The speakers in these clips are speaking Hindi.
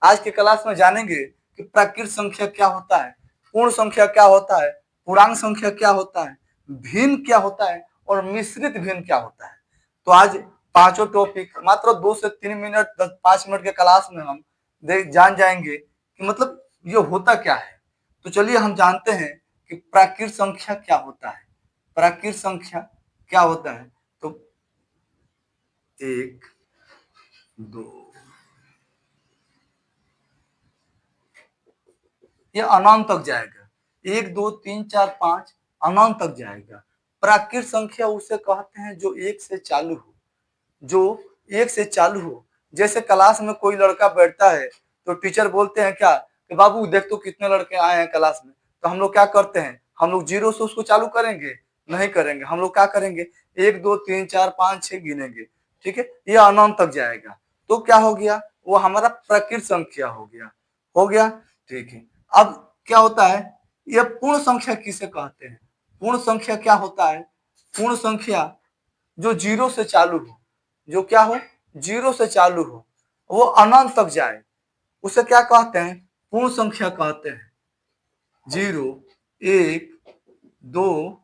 आज के क्लास में जानेंगे कि प्राकृत संख्या क्या होता है, पूर्ण संख्या क्या होता है, पूर्णांक संख्या क्या होता है, भिन्न क्या होता है और मिश्रित भिन्न क्या होता है। तो आज पांचों टॉपिक मात्र 2 से 3 मिनट 5 मिनट के क्लास में हम जान जाएंगे कि मतलब ये होता क्या है। तो चलिए हम जानते हैं कि प्राकृत संख्या क्या होता है। प्राकृत संख्या क्या होता है, तो 1 2 ये अनंत तक जाएगा, 1 2 3 4 5 अनंत तक जाएगा। प्राकृत संख्या उसे कहते हैं जो 1 से चालू हो, जो 1 से चालू हो। जैसे क्लास में कोई लड़का बैठता है तो टीचर बोलते हैं क्या कि बाबू देख तो कितने लड़के आए हैं क्लास में, तो हम लोग क्या करते हैं, हम लोग 0 से उसको चालू करेंगे, नहीं करेंगे। हम लोग क्या करेंगे, 1 2 3 4 5 6 गिनेंगे, ठीक है, ये अनंत तक जाएगा। तो क्या हो गया, वो हमारा प्राकृत संख्या हो गया, हो गया, ठीक है। अब क्या होता है, ये पूर्ण संख्या किसे कहते हैं। पूर्ण संख्या क्या होता है, पूर्ण संख्या जो 0 से चालू हो, जो क्या हो, 0 से चालू हो, वो अनंत तक जाए, उसे क्या कहते हैं, पूर्ण संख्या कहते हैं। 0 1 2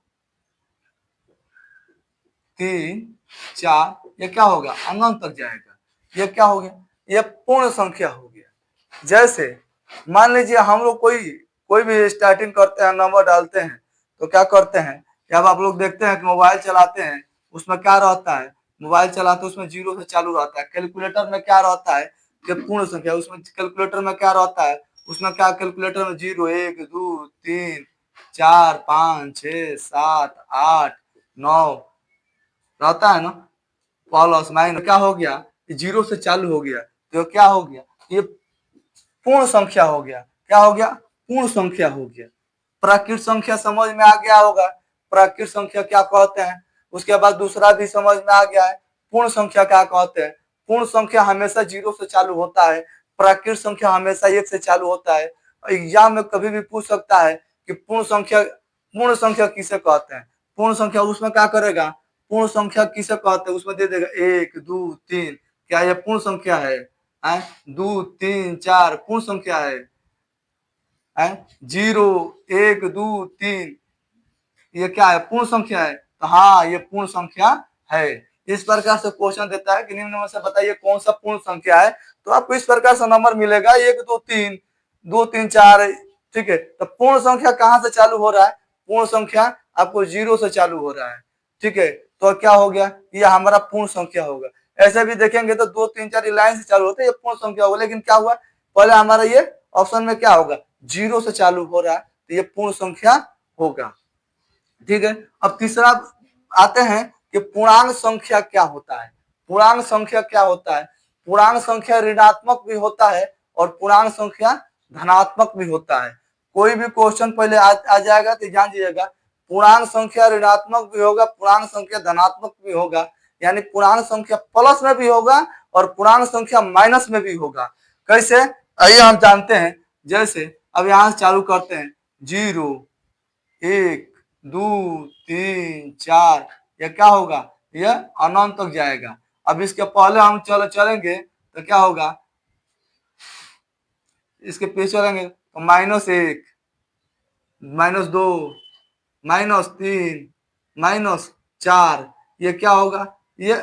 3 4 ये क्या होगा, अनंत तक जाएगा। ये क्या हो गया, ये पूर्ण संख्या हो गया। जैसे मान लीजिए हम लोग कोई भी स्टार्टिंग करते हैं, नंबर डालते हैं, तो क्या करते हैं, जब आप लोग देखते हैं कि मोबाइल चलाते हैं, उसमें क्या रहता है, मोबाइल चलाते उसमें 0 से चालू रहता है। कैलकुलेटर में क्या रहता है कि पूर्ण संख्या, उसमें कैलकुलेटर में क्या रहता है, उसमें क्या, कैलकुलेटर में 0 1 2 3 4 5 6 7 8 9 रहता है ना, प्लस माइनस। क्या हो गया, 0 से चालू हो गया, तो क्या हो गया, ये पूर्ण संख्या हो गया। क्या हो गया, पूर्ण संख्या हो गया। प्राकृत संख्या समझ में आ गया होगा, प्राकृत संख्या क्या कहते हैं। उसके बाद दूसरा भी समझ में आ गया है, पूर्ण संख्या क्या कहते हैं। पूर्ण संख्या हमेशा 0 से चालू होता है, प्राकृत संख्या हमेशा 1 से चालू होता है। एग्जाम में कभी भी पूछ सकता है कि पूर्ण संख्या किसे कहते हैं। पूर्ण संख्या उसमें क्या करेगा, पूर्ण संख्या किसे कहते हैं, उसमें दे देगा 1 2 3, क्या यह पूर्ण संख्या है, 2 3 4 पूर्ण संख्या है, 0 1 2 3 ये क्या है, पूर्ण संख्या है। तो हाँ, ये पूर्ण संख्या है। इस प्रकार से क्वेश्चन देता है कि निम्न में से बताइए कौन सा पूर्ण संख्या है, तो आपको इस प्रकार से नंबर मिलेगा 1 2 3 2 3 4, ठीक है। तो पूर्ण संख्या कहां से चालू हो रहा है, पूर्ण संख्या आपको 0 से चालू हो रहा है, ठीक है। तो क्या हो गया, ये हमारा पूर्ण संख्या होगा। ऐसे भी देखेंगे तो 2 3 4 लाइन से चालू होता है, ये पूर्ण संख्या होगा। लेकिन क्या हुआ, पहले हमारा ये ऑप्शन में क्या होगा, 0 से चालू हो रहा है, तो ये पूर्ण संख्या होगा, ठीक है। अब तीसरा आते हैं कि पूर्णांक संख्या क्या होता है। पूर्णांक संख्या क्या होता है, पूर्णांक संख्या ऋणात्मक भी होता है और पूर्णांक संख्या धनात्मक भी होता है। कोई भी क्वेश्चन पहले आ जाएगा तो जान लीजिएगा, पूर्णांक संख्या ऋणात्मक भी होगा, पूर्णांक संख्या धनात्मक भी होगा, यानी पूर्णांक संख्या प्लस में भी होगा और पूर्णांक संख्या माइनस में भी होगा। कैसे, आइए हम जानते हैं। जैसे अब यहां से चालू करते हैं, 0 1 2 3 4, यह क्या होगा, यह अनंत तक जाएगा। अब इसके पहले हम चलेंगे तो क्या होगा, इसके पीछे चलेंगे तो -1 -2 -3 -4, ये क्या होगा, ये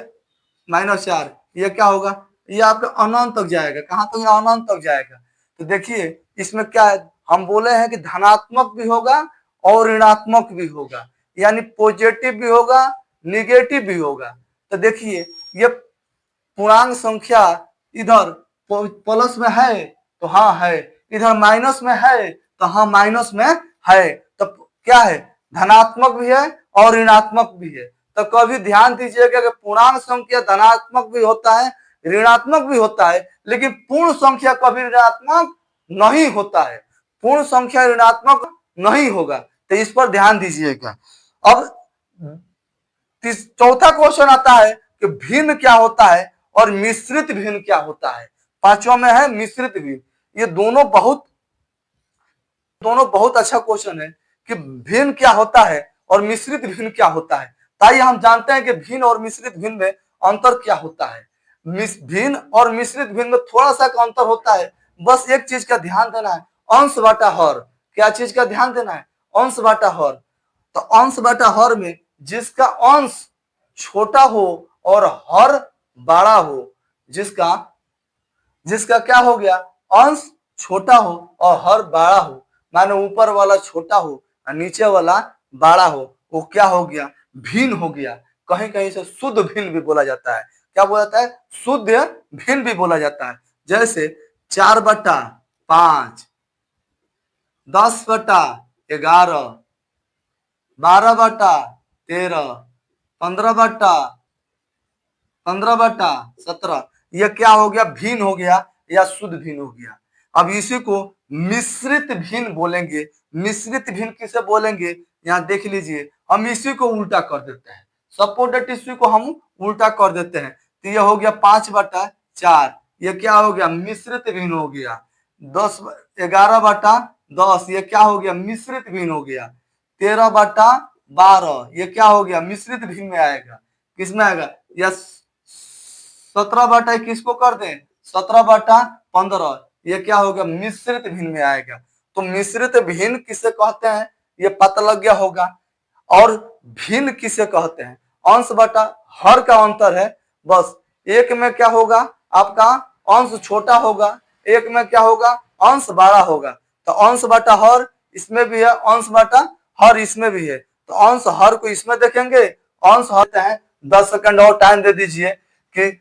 -4, ये क्या होगा, ये आपका अनंत तक जाएगा। कहां तक, अनंत तक जाएगा। तो देखिए इसमें क्या है, हम बोले हैं कि धनात्मक भी होगा और ऋणात्मक भी होगा, यानी पॉजिटिव भी होगा निगेटिव भी होगा। तो देखिए ये पूर्णांक संख्या इधर प्लस में है तो हाँ है, इधर माइनस में है तो हाँ माइनस में है। तो क्या है, धनात्मक भी है और ऋणात्मक भी है। तो कभी ध्यान दीजिएगा कि पूर्णांक संख्या धनात्मक भी होता है ऋणात्मक भी होता है, लेकिन पूर्ण संख्या कभी ऋणात्मक नहीं होता है, पूर्ण संख्या ऋणात्मक नहीं होगा। तो इस पर ध्यान दीजिएगा। अब चौथा क्वेश्चन आता है कि भिन्न क्या होता है और मिश्रित भिन्न क्या होता है। पांचवा में है मिश्रित भिन्न। ये दोनों बहुत अच्छा क्वेश्चन है कि भिन्न क्या होता है और मिश्रित भिन्न क्या होता है। ताकि हम जानते हैं कि भिन्न और मिश्रित भिन्न में अंतर क्या होता है। भिन्न और मिश्रित भिन्न में थोड़ा सा अंतर होता है, बस एक चीज का ध्यान देना है, अंश बटा हर। क्या चीज का ध्यान देना है? अंश बटा हर। तो अंश बटा हर में जिसका अंश छोटा हो और हर बड़ा हो, जिसका क्या हो गया, अंश छोटा हो और हर बड़ा हो, माने ऊपर वाला छोटा हो और नीचे वाला बड़ा हो, वो क्या हो गया, भिन्न हो गया। कहीं कहीं से शुद्ध भिन्न भी बोला जाता है। क्या बोला जाता है? शुद्ध भिन्न भी बोला जाता है। जैसे 4/5, 10/11, 12/13, 15/17, यह क्या हो गया, भिन्न हो गया या शुद्ध भिन्न हो गया। अब इसी को मिश्रित भिन्न बोलेंगे। मिश्रित भिन्न किसे बोलेंगे, यहाँ देख लीजिए, हम इसी को उल्टा कर देते हैं। सपोज दैट इसी को हम उल्टा कर देते हैं, तो यह हो गया 5/4, यह क्या हो गया, मिश्रित भिन्न हो गया। 11/10, यह क्या हो गया, मिश्रित भिन्न हो गया। 13/12, यह क्या हो गया, मिश्रित भिन्न में आएगा। किसमें आएगा? यह 17/21 किसको कर दें, 17/15, ये क्या हो गया, मिश्रित भिन्न में आएगा। तो मिश्रित भिन्न किसे कहते हैं, ये पता लग गया होगा। और भिन्न किसे कहते हैं, अंश बटा हर का अंतर है। बस एक में क्या होगा, आपका अंश छोटा होगा, एक में क्या होगा, अंश बड़ा होगा। तो अंश बटा हर इसमें भी है, अंश बटा हर इसमें भी है। तो अंश हर को इसमें देखेंगे, अंश हर है। 10 सेकंड और टाइम दे दीजिए कि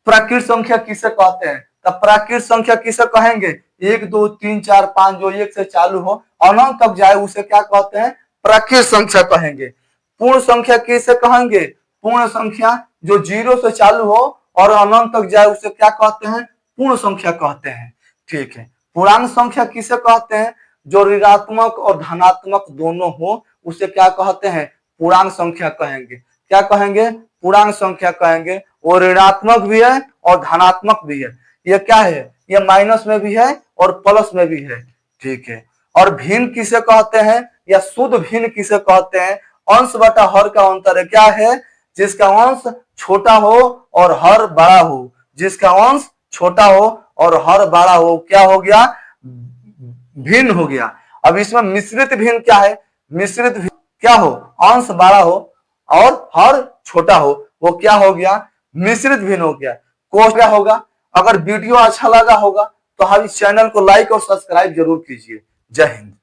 प्राकृत संख्या किसे कहते हैं। तब प्राकृत संख्या किसे कहेंगे, 1 2 3 4 5 जो 1 से चालू हो अनंत तक जाए उसे क्या कहते हैं, प्राकृत संख्या कहेंगे। पूर्ण संख्या किसे कहेंगे, पूर्ण संख्या जो 0 से चालू हो और अनंत तक जाए उसे क्या कहते हैं, पूर्ण संख्या कहते हैं। ठीक है। पूर्णांक संख्या किसे कहते हैं, जो ऋणात्मक और धनात्मक दोनों हो उसे क्या कहते हैं, पूर्णांक संख्या कहेंगे। क्या कहेंगे, पूर्णांक संख्या कहेंगे। वो ऋणात्मक भी है और धनात्मक भी है। ये क्या है, ये माइनस में भी है और प्लस में भी है। ठीक है। और भिन्न किसे कहते हैं या शुद्ध भिन्न किसे कहते हैं, अंश बटा हर का अंतर है। क्या है, जिसका अंश छोटा हो और हर बड़ा हो। जिसका अंश छोटा हो और हर बड़ा हो, क्या हो गया, भिन्न हो गया। अब इसमें मिश्रित भिन्न क्या है, मिश्रित भिन्न क्या हो, अंश बड़ा हो और हर छोटा हो, वो क्या हो गया, मिश्रित भिन्न हो गया। कोर्स क्या होगा, अगर वीडियो अच्छा लगा होगा तो हम इस चैनल को लाइक और सब्सक्राइब जरूर कीजिए। जय हिंद।